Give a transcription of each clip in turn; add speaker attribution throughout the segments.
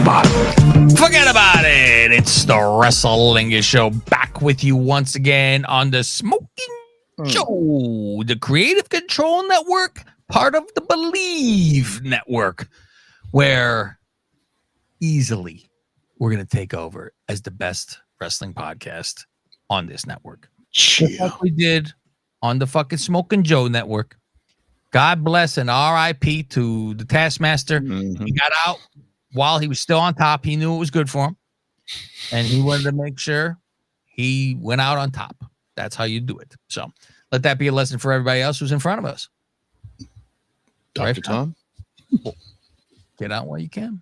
Speaker 1: about it.
Speaker 2: Forget about it. It's the Lingus Show, back with you once again on the Smoking Show, the Creative Control Network, part of the Believe Network, where easily we're going to take over as the best wrestling podcast on this network. Just like we did on the fucking Smoking Joe Network. God bless and RIP to the Taskmaster. He got out while he was still on top. He knew it was good for him, and he wanted to make sure he went out on top. That's how you do it. So let that be a lesson for everybody else who's in front of us.
Speaker 3: Dr. Right, Tom?
Speaker 2: Get out while you can.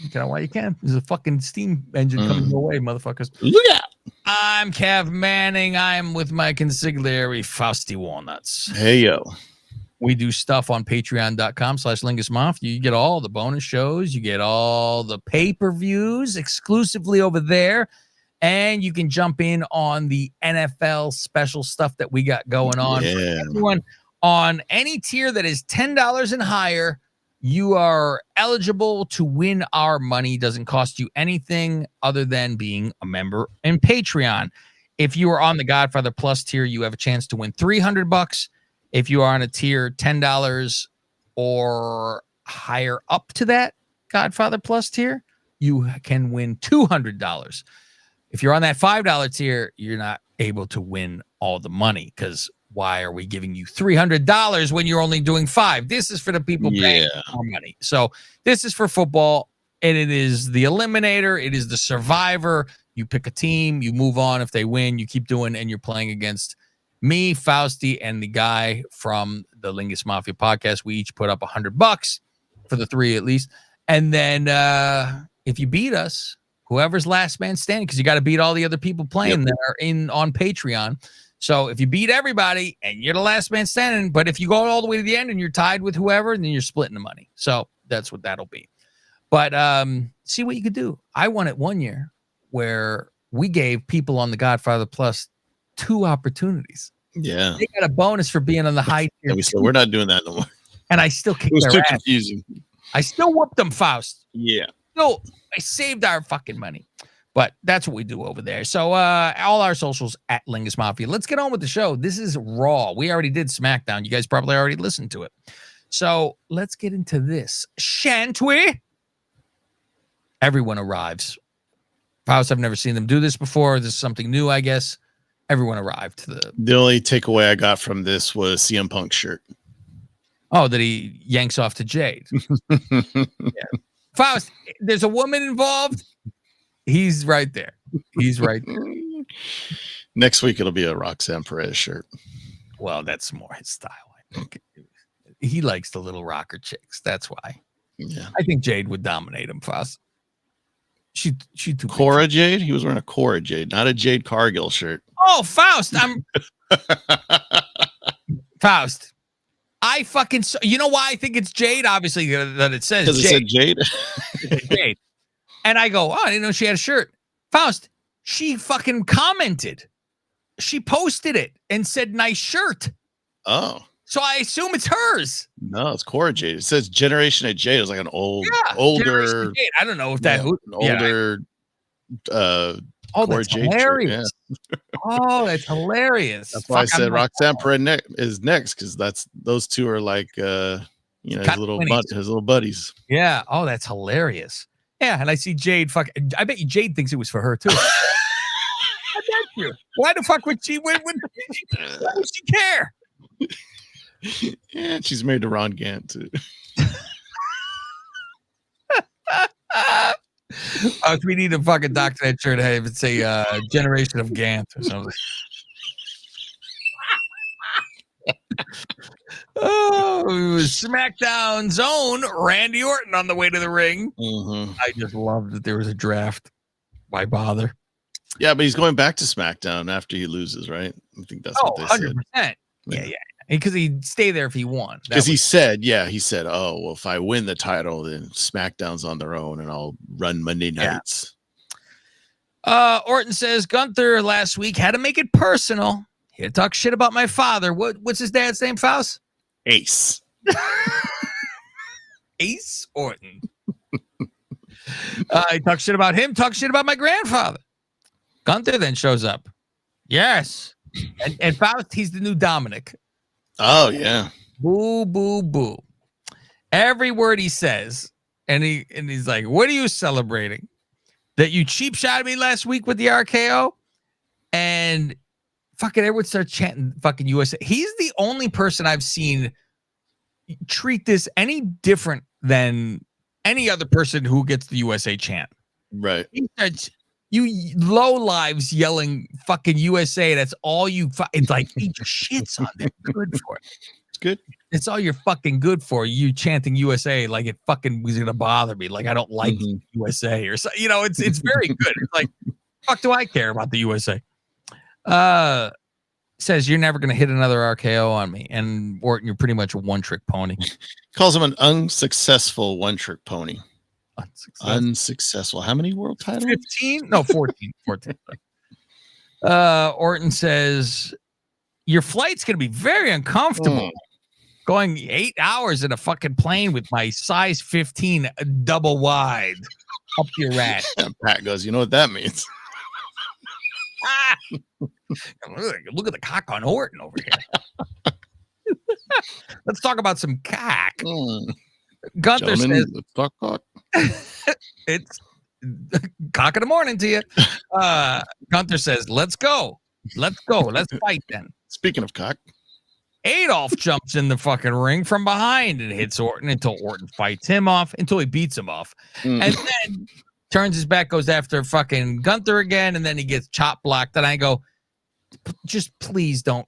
Speaker 2: Get out while you can. There's a fucking steam engine coming your way, motherfuckers.
Speaker 3: Look out.
Speaker 2: I'm Cav Manning. I'm with my consigliere, Fausty Walnuts.
Speaker 3: Hey, yo.
Speaker 2: We do stuff on patreon.com/LingusMafia. You get all the bonus shows. You get all the pay-per-views exclusively over there. And you can jump in on the NFL special stuff that we got going on.
Speaker 3: Yeah.
Speaker 2: For everyone on any tier that is $10 and higher, you are eligible to win our money. Doesn't cost you anything other than being a member in Patreon. If you are on the Godfather Plus tier, you have a chance to win $300. If you are on a tier $10 or higher up to that Godfather Plus tier, you can win $200. If you're on that $5 tier, you're not able to win all the money, because why are we giving you $300 when you're only doing $5? This is for the people paying more money. So this is for football, and it is the Eliminator. It is the Survivor. You pick a team, you move on. If they win, you keep doing, and you're playing against me, Fausty, and the guy from the Lingus Mafia podcast. We each put up $100 for the three at least. And then if you beat us, whoever's last man standing, because you got to beat all the other people playing that are in on Patreon. So if you beat everybody and you're the last man standing, but if you go all the way to the end and you're tied with whoever, then you're splitting the money. So that's what that'll be. But see what you could do. I won it one year where we gave people on the Godfather Plus 2 opportunities.
Speaker 3: Yeah.
Speaker 2: They got a bonus for being on the high tier.
Speaker 3: We said, we're not doing that no more.
Speaker 2: And I still kicked
Speaker 3: their ass. It was too
Speaker 2: ass.
Speaker 3: confusing.
Speaker 2: I still whooped them, Faust.
Speaker 3: Yeah.
Speaker 2: No, I saved our fucking money. But that's what we do over there. So all our socials at Lingus Mafia. Let's get on with the show. This is Raw. We already did SmackDown. You guys probably already listened to it. So let's get into this. Shan't we? Everyone arrives. Faust, I've never seen them do this before. This is something new, I guess. Everyone arrived.
Speaker 3: The only takeaway I got from this was CM Punk's shirt.
Speaker 2: Oh, that he yanks off to Jade. Yeah. Faust, there's a woman involved. He's right there. He's right there.
Speaker 3: Next week, it'll be a Roxanne Perez shirt.
Speaker 2: Well, that's more his style, I think. He likes the little rocker chicks. That's why.
Speaker 3: Yeah.
Speaker 2: I think Jade would dominate him, Faust. She too
Speaker 3: Cora big. Jade? He was wearing a Cora Jade, not a Jade Cargill shirt.
Speaker 2: Oh, Faust. Faust. I fucking, you know why I think it's Jade? Obviously, that it says Jade.
Speaker 3: It said Jade.
Speaker 2: Jade. And I go, oh, I didn't know she had a shirt. Faust, she fucking commented. She posted it and said, nice shirt.
Speaker 3: Oh.
Speaker 2: So I assume it's hers.
Speaker 3: No, it's Cora Jade. It says Generation of Jade. It's like an older.
Speaker 2: Jade. I don't know if that.
Speaker 3: Older.
Speaker 2: That's
Speaker 3: Jade
Speaker 2: hilarious.
Speaker 3: Shirt,
Speaker 2: Oh, that's hilarious.
Speaker 3: That's why I said Roxanne Perez is next, because those two are like his little buddies.
Speaker 2: Yeah. Oh, that's hilarious. Yeah, and I see Jade. I bet you Jade thinks it was for her too. I bet you. Why the fuck would she? Why would she care?
Speaker 3: Yeah, she's married to Ron Gant too.
Speaker 2: We need to fucking doctor that shirt. Hey, it's a Generation of Gant or something. Oh, it was SmackDown's own Randy Orton on the way to the ring.
Speaker 3: Mm-hmm.
Speaker 2: I just loved that there was a draft. Why bother?
Speaker 3: Yeah, but he's going back to SmackDown after he loses, right? I think that's what they
Speaker 2: 100%.
Speaker 3: said.
Speaker 2: Yeah. Because he'd stay there if he won.
Speaker 3: Because he said, oh, well, if I win the title, then SmackDown's on their own and I'll run Monday nights.
Speaker 2: Orton says Gunther last week had to make it personal. He had to talk shit about my father. What's his dad's name, Faust?
Speaker 3: Ace.
Speaker 2: Ace Orton. I talk shit about him, talk shit about my grandfather. Gunther then shows up. Yes. And Faust, he's the new Dominic.
Speaker 3: Oh, yeah.
Speaker 2: Boo, boo, boo. Every word he says. And he's like, what are you celebrating? That you cheap shot me last week with the RKO? And fucking everyone starts chanting fucking USA. He's the only person I've seen treat this any different than any other person who gets the USA chant.
Speaker 3: Right.
Speaker 2: He starts, you low lives yelling fucking USA. That's all you. It's like he just shits on them. Good for it.
Speaker 3: It's good.
Speaker 2: It's all you're fucking good for. You chanting USA like it fucking was gonna bother me. Like I don't like USA or so. You know, it's very good. It's like fuck do I care about the USA? Says you're never gonna hit another RKO on me, and Orton, you're pretty much a one-trick pony.
Speaker 3: Calls him an unsuccessful one-trick pony. Unsuccessful. How many world titles?
Speaker 2: 15? No, 14. 14. Orton says your flight's gonna be very uncomfortable. Going 8 hours in a fucking plane with my size 15 double wide up your rat.
Speaker 3: Pat goes, you know what that means?
Speaker 2: Look at the cock on Orton over here. Let's talk about some cock. Gunther says, it's cock in the morning to you. Gunther says, let's go. Let's fight then.
Speaker 3: Speaking of cock.
Speaker 2: Adolf jumps in the fucking ring from behind and hits Orton until Orton fights him off, until he beats him off. And then turns his back, goes after fucking Gunther again, and then he gets chop blocked. And I go, just please don't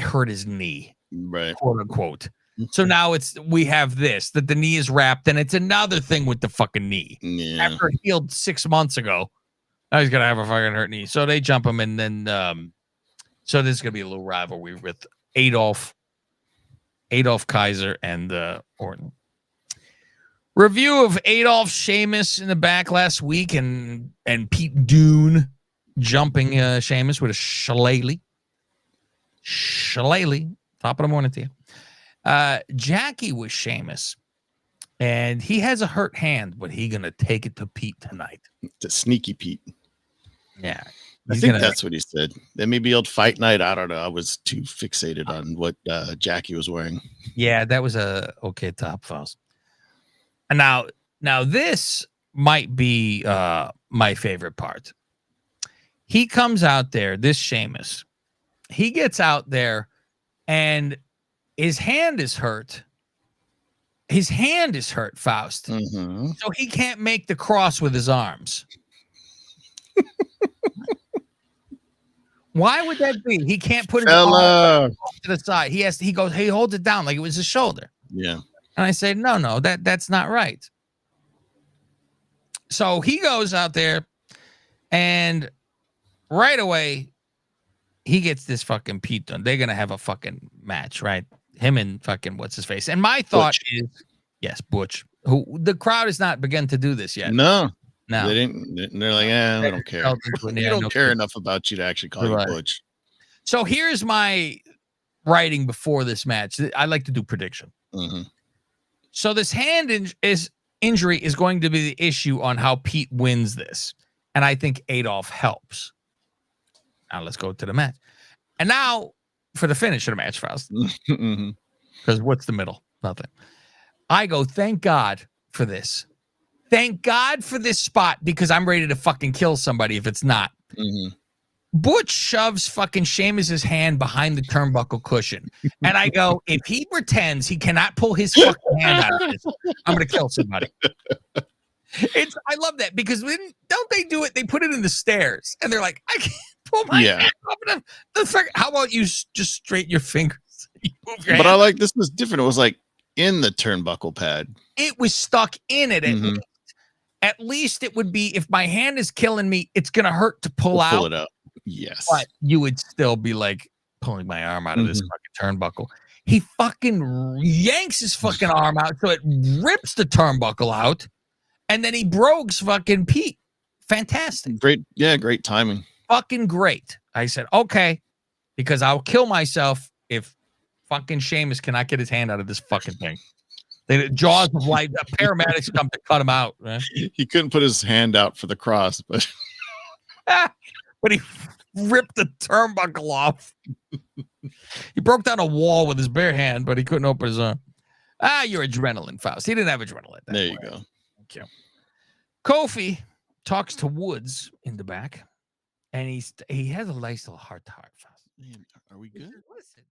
Speaker 2: hurt his knee.
Speaker 3: Right.
Speaker 2: Quote unquote. So now we have this, that the knee is wrapped, and it's another thing with the fucking knee.
Speaker 3: Yeah.
Speaker 2: After it healed 6 months ago, now he's gonna have a fucking hurt knee. So they jump him, and then so there's gonna be a little rivalry with Adolf Kaiser and Orton. Review of Adolf Sheamus in the back last week, and Pete Dunne jumping Sheamus with a shillelagh. Top of the morning to you. Jackie was Sheamus, and he has a hurt hand, but he gonna take it to Pete tonight.
Speaker 3: It's a sneaky Pete.
Speaker 2: Yeah.
Speaker 3: I think that's what he said. They may be old fight night. I don't know. I was too fixated on what Jackie was wearing. Yeah,
Speaker 2: that was a okay top, Faust. And now this might be my favorite part. He comes out there, this Sheamus. He gets out there, and his hand is hurt. His hand is hurt, Faust.
Speaker 3: Mm-hmm.
Speaker 2: So he can't make the cross with his arms. Why would that be? He can't put his arm to the side. He holds it down like it was his shoulder.
Speaker 3: Yeah.
Speaker 2: And I say, no, that's not right. So he goes out there, and right away, he gets this fucking Pete done. They're gonna have a fucking match, right? Him and fucking what's his face. And my thought is, yes, Butch. Who the crowd has not begun to do this yet.
Speaker 3: No.
Speaker 2: No.
Speaker 3: They didn't. They're like, we don't care. We don't care enough about you to actually call you Butch.
Speaker 2: So here's my writing before this match. I like to do prediction.
Speaker 3: Mm-hmm.
Speaker 2: So this hand injury is going to be the issue on how Pete wins this. And I think Adolf helps. Now let's go to the match. And now for the finish of the match, Faust. Because what's the middle? Nothing. I go, thank God for this. Thank God for this spot, because I'm ready to fucking kill somebody if it's not.
Speaker 3: Mm-hmm.
Speaker 2: Butch shoves fucking Sheamus's hand behind the turnbuckle cushion. And I go, if he pretends he cannot pull his fucking hand out of this, I'm going to kill somebody. I love that, because don't they do it? They put it in the stairs, and they're like, I can't pull my hand off the how about you just straighten your fingers? You move your
Speaker 3: hand. I like this was different. It was like in the turnbuckle pad.
Speaker 2: It was stuck in it. At least it would be, if my hand is killing me, it's going to hurt to pull it out.
Speaker 3: Yes.
Speaker 2: But you would still be like pulling my arm out of this fucking turnbuckle. He fucking yanks his fucking arm out, so it rips the turnbuckle out. And then he brogues fucking Pete. Fantastic.
Speaker 3: Great. Yeah, great timing.
Speaker 2: Fucking great. I said, okay, because I'll kill myself if fucking Sheamus cannot get his hand out of this fucking thing. The jaws of life. The paramedics come to cut him out. Right?
Speaker 3: He couldn't put his hand out for the cross, but
Speaker 2: he ripped the turnbuckle off. He broke down a wall with his bare hand, but he couldn't open his arm. You're adrenaline, Faust. He didn't have adrenaline.
Speaker 3: There you go.
Speaker 2: Thank you. Kofi talks to Woods in the back, and he has a nice little heart to heart, Faust.
Speaker 3: Man, are we good?
Speaker 2: Listen.